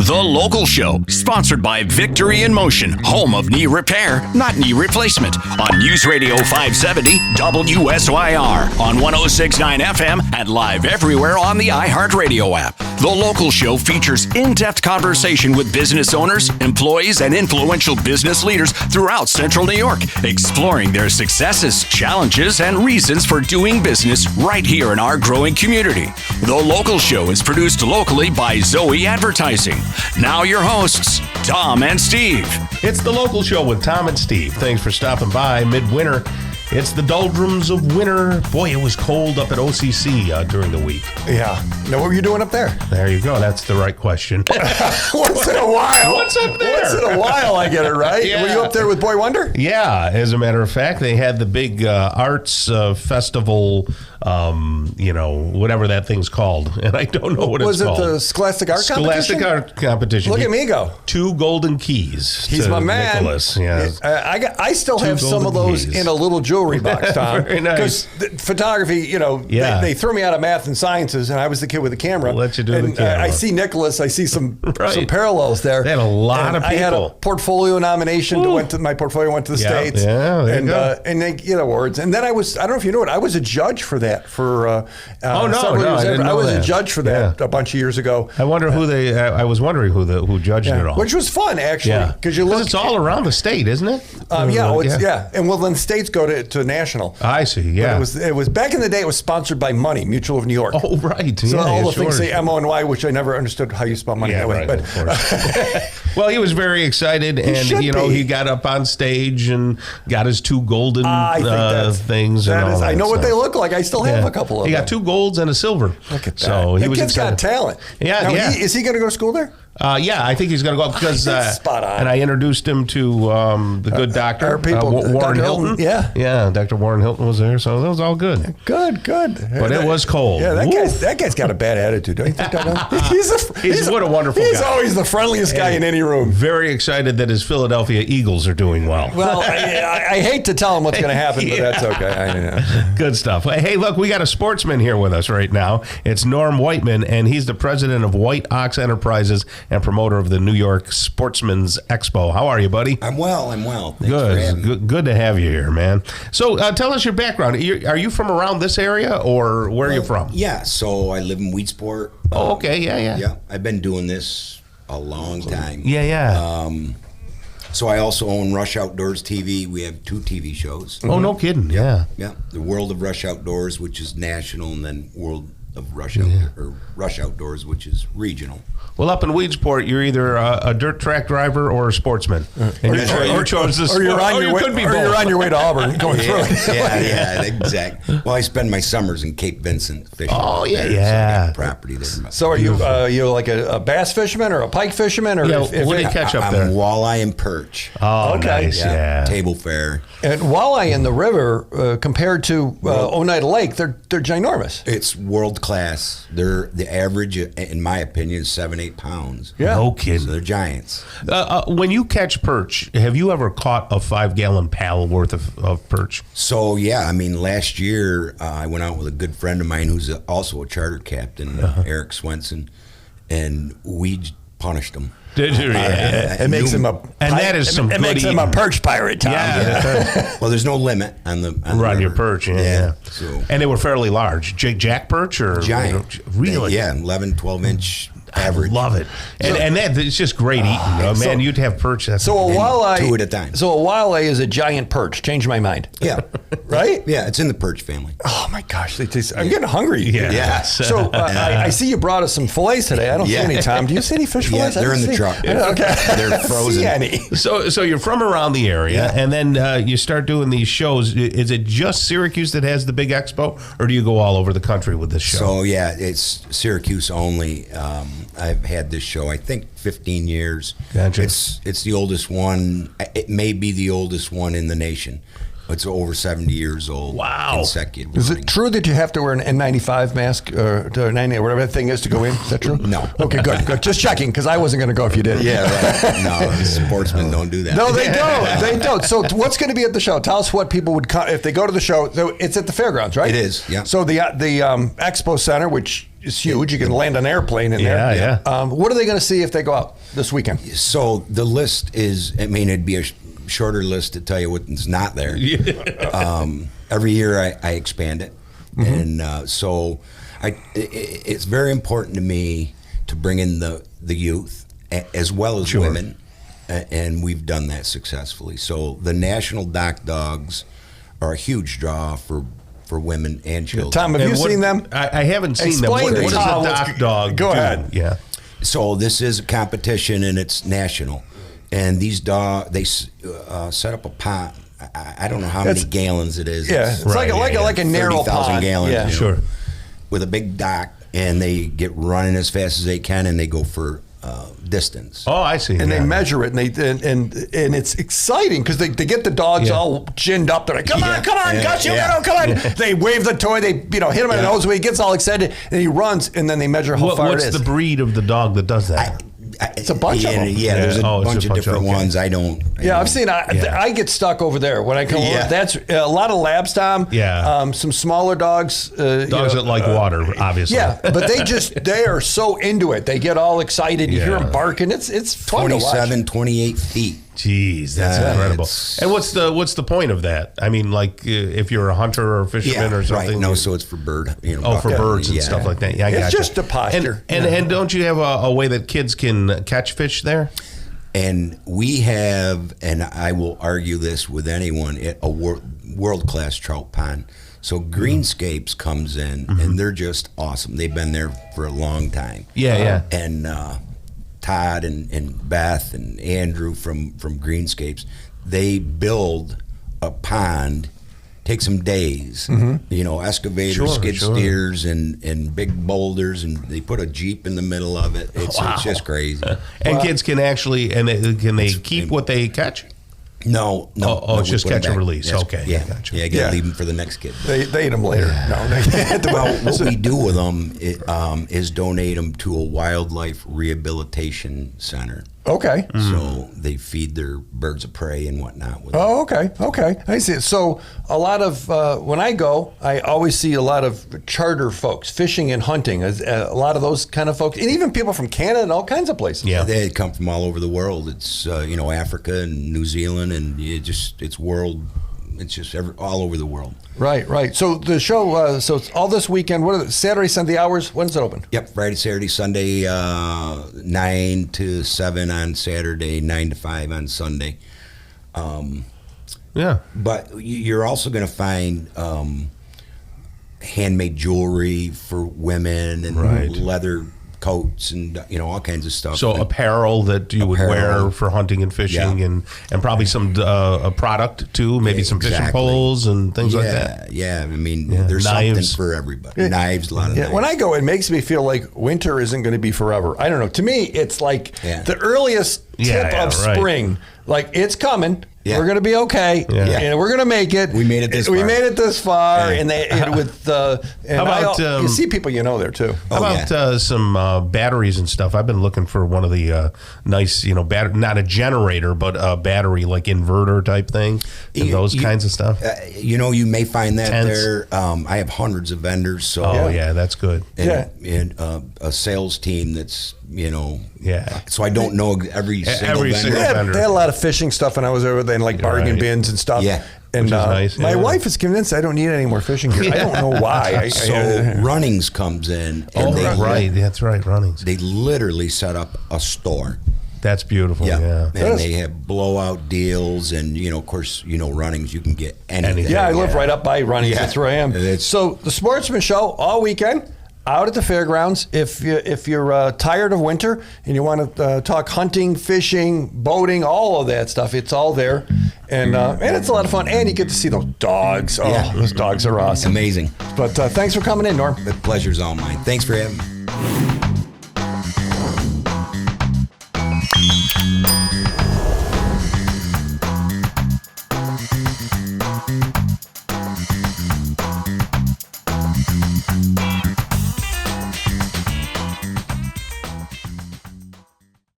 The Local Show, sponsored by Victory in Motion, home of knee repair, not knee replacement, on News Radio 570 WSYR, on 106.9 FM, and live everywhere on the iHeartRadio app. The Local Show features in-depth conversation with business owners, employees, and influential business leaders throughout Central New York, exploring their successes, challenges, and reasons for doing business right here in our growing community. The Local Show is produced locally by Zoe Advertising. Now your hosts, Tom and Steve. It's The Local Show with Tom and Steve. Thanks for stopping by midwinter. It's the doldrums of winter. Boy, it was cold up at OCC during the week. Yeah. Now, what were you doing up there? There you go. That's the right question. Once in a while. What's up there? Once in a while, I get it right. Yeah. Were you up there with Boy Wonder? Yeah. As a matter of fact, they had the big arts festival, whatever that thing's called. And I don't know what it's called. Was it the Scholastic Art Competition? Scholastic Art Competition. Look at me go. 2 golden keys. He's my man. Nicholas. Yeah. I still have some of those in a little jewelry box, Tom. Very nice. Because photography, they threw me out of math and sciences, and I was the kid with the camera. We'll let you do the camera. I see Nicholas. I see some parallels there. They had a lot of people. I had a portfolio nomination. My portfolio went to the States. Yeah, there you go. And they get awards. And then I don't know if you know it, I was a judge for that for several years. I was a judge for that a bunch of years ago. I wonder I was wondering who judged it all. Which was fun, actually. Because it's all around the state, isn't it? And then the states go to national. I see, yeah. But it was back in the day, it was sponsored by Money, Mutual of New York. Oh, right. So all the things say M-O-N-Y, which I never understood how you spell money that way. Right, but well, he was very excited, and he got up on stage and got his 2 golden things. I know what they look like. I still have a couple of them. He got 2 golds and a silver. Look at that. So he was kid's got talent. Yeah, Is he going to go to school there? I think he's going to go up because, spot on. And I introduced him to the good doctor, Warren Hilton. Yeah, Dr. Warren Hilton was there, so that was all good. Good. But it was cold. Yeah, that guy's got a bad attitude, don't you think? What a wonderful guy. He's always the friendliest guy in any room. Very excited that his Philadelphia Eagles are doing well. Well, I hate to tell him what's going to happen, but that's okay. I know. Good stuff. Hey, look, we got a sportsman here with us right now. It's Norm Wightman, and he's the president of White Ox Enterprises and promoter of the New York Sportsman's Expo. How are you, buddy? I'm well. Thanks for having me. Good to have you here, man. So tell us your background. Are you from around this area, or where are you from? Yeah, so I live in Weedsport. Oh, okay, yeah. Yeah, I've been doing this a long time. Yeah. So I also own Rush Outdoors TV. We have 2 TV shows. Oh, no kidding. Yeah. The World of Rush Outdoors, which is national, and then World of Rush Outdoors, which is regional. Well, up in Weedsport, you're either a dirt track driver or a sportsman. And you chose this. Or you're on your way to Auburn going through it. Yeah, exactly. Well, I spend my summers in Cape Vincent fishing. Oh, yeah. So I got property there. So are you like a bass fisherman or a pike fisherman? Or what do you catch up there? I'm walleye and perch. Oh, okay. Nice, yeah. Table fare. And walleye in the river, compared to Oneida Lake, they're ginormous. It's world class. The average, in my opinion, is 7-8 pounds. Yeah. No kidding. So they're giants. When you catch perch, have you ever caught a 5-gallon pail worth of perch? So, last year I went out with a good friend of mine who's also a charter captain, Eric Swenson, and we punished him. Did you? It makes him a perch pirate, Tom. Yeah. Well, there's no limit on your perch. Yeah. So, and they were fairly large. Jack perch or giant? Really? 11, 12 inch. Average. I love it. And that it's just great eating. Man, you'd have perch. So a walleye, 2 at a time. So a walleye is a giant perch. Changed my mind. Yeah. Right? Yeah, it's in the perch family. Oh my gosh, I'm getting hungry. Yeah. So I see you brought us some fillets today. I don't see any, Tom. Do you see any fish fillets? Yeah, they're in the truck. Okay. They're frozen. See any. So you're from around the area, and then you start doing these shows. Is it just Syracuse that has the big expo, or do you go all over the country with this show? So it's Syracuse only. I've had this show, I think, 15 years. Gotcha. It's the oldest one. It may be the oldest one in the nation. It's over 70 years old. Wow. Consecutive. Is it true that you have to wear an N95 mask or 90 or whatever that thing is to go in? Is that true? No. Okay, good. Just checking, because I wasn't going to go if you did. Yeah, right. No, sportsmen don't do that. No, they don't. They don't. So what's going to be at the show? Tell us what people would come if they go to the show. So it's at the fairgrounds, right? It is, yeah. So the Expo Center, which is huge. You can land an airplane in there. Yeah. What are they going to see if they go out this weekend? So the list is, I mean, it'd be a shorter list to tell you what's not there. Every year I expand it. And so it's very important to me to bring in the youth as well as women. And we've done that successfully. So the National Dock Dogs are a huge draw for women and children. Tom, have you seen them? I haven't seen them. Explain What does a dock dog Go do? ahead. Yeah. So this is a competition and it's national. And these dogs, they set up a pond. I don't know how many gallons it is. Yeah, it's like a narrow 30,000 pond. gallons. Yeah, sure. With a big dock, and they get running as fast as they can, and they go for distance. Oh, I see. And they measure it, and it's exciting because they get the dogs all ginned up. They're like, come on, Gus, you gotta come on. They wave the toy, they hit him in the nose, he gets all excited, and he runs, and then they measure how far it is. What's the breed of the dog that does that? It's a bunch of them. Yeah, there's a bunch of different ones. I've seen. I get stuck over there when I come over. That's a lot of labs, Tom. Yeah. Some smaller dogs. Dogs that like water, obviously. Yeah, but they are so into it. They get all excited. You hear them barking. It's fun to watch. 27, 28 feet. Jeez, that's incredible. And what's the point of that? I mean, like if you're a hunter or a fisherman or something. Right. No, so it's for bird. For birds and stuff like that. Yeah, I it's gotcha. just a posture. And don't you have a way that kids can catch fish there? And we have, and I will argue this with anyone, a world-class trout pond. So Greenscapes comes in, and they're just awesome. They've been there for a long time. Yeah. And Todd and Beth and Andrew from Greenscapes, they build a pond. Takes them days, excavators, skid steers, and big boulders, and they put a Jeep in the middle of it. It's just crazy. And kids can actually, can they keep what they catch? No. It's just catch and release. Okay. Yeah. Gotcha. Yeah, gotta leave them for the next kid. They eat them later. Well, what we do with them is donate them to a wildlife rehabilitation center. Okay. So they feed their birds of prey and whatnot with them. Oh, okay. I see it. So a lot of, when I go, I always see a lot of charter folks, fishing and hunting, a lot of those kind of folks, and even people from Canada and all kinds of places. Yeah. They come from all over the world. It's, Africa and New Zealand, and it's world. It's just all over the world. Right. So the show, so it's all this weekend. What are Saturday, Sunday hours? When's it open? Yep, Friday, Saturday, Sunday, 9 to 7 on Saturday, 9 to 5 on Sunday. But you're also going to find handmade jewelry for women and leather coats and all kinds of stuff. So apparel that you would wear for hunting and fishing, and probably some a product too, maybe some fishing poles and things like that. Yeah, I mean, there's knives. something for everybody. Knives, a lot of knives. When I go, it makes me feel like winter isn't going to be forever. I don't know. To me, it's like the earliest tip of spring. Like, it's coming. Yeah. We're going to be okay, and we're going to make it. We made it this far. We made it this far, and with how about you see people there too. How about some batteries and stuff? I've been looking for one of the nice, not a generator, but a battery like inverter type thing, and those kinds of stuff. You may find that there. I have hundreds of vendors, so that's good. And a sales team that's So I don't know every single vendor. They had a lot of fishing stuff when I was over there, and like bargain bins and stuff. Yeah. And nice. My wife is convinced I don't need any more fishing gear. I don't know why. Runnings comes in. And that's right, Runnings. They literally set up a store. That's beautiful. Yeah. And they have blowout deals, and of course, Runnings, you can get anything. Yeah, I live right up by Runnings. Yeah. That's where I am. So the Sportsman show all weekend. Out at the fairgrounds. If you're tired of winter and you want to talk hunting, fishing, boating, all of that stuff, it's all there, and it's a lot of fun. And you get to see those dogs. Oh, those dogs are awesome, amazing. But thanks for coming in, Norm. The pleasure's all mine. Thanks for having me.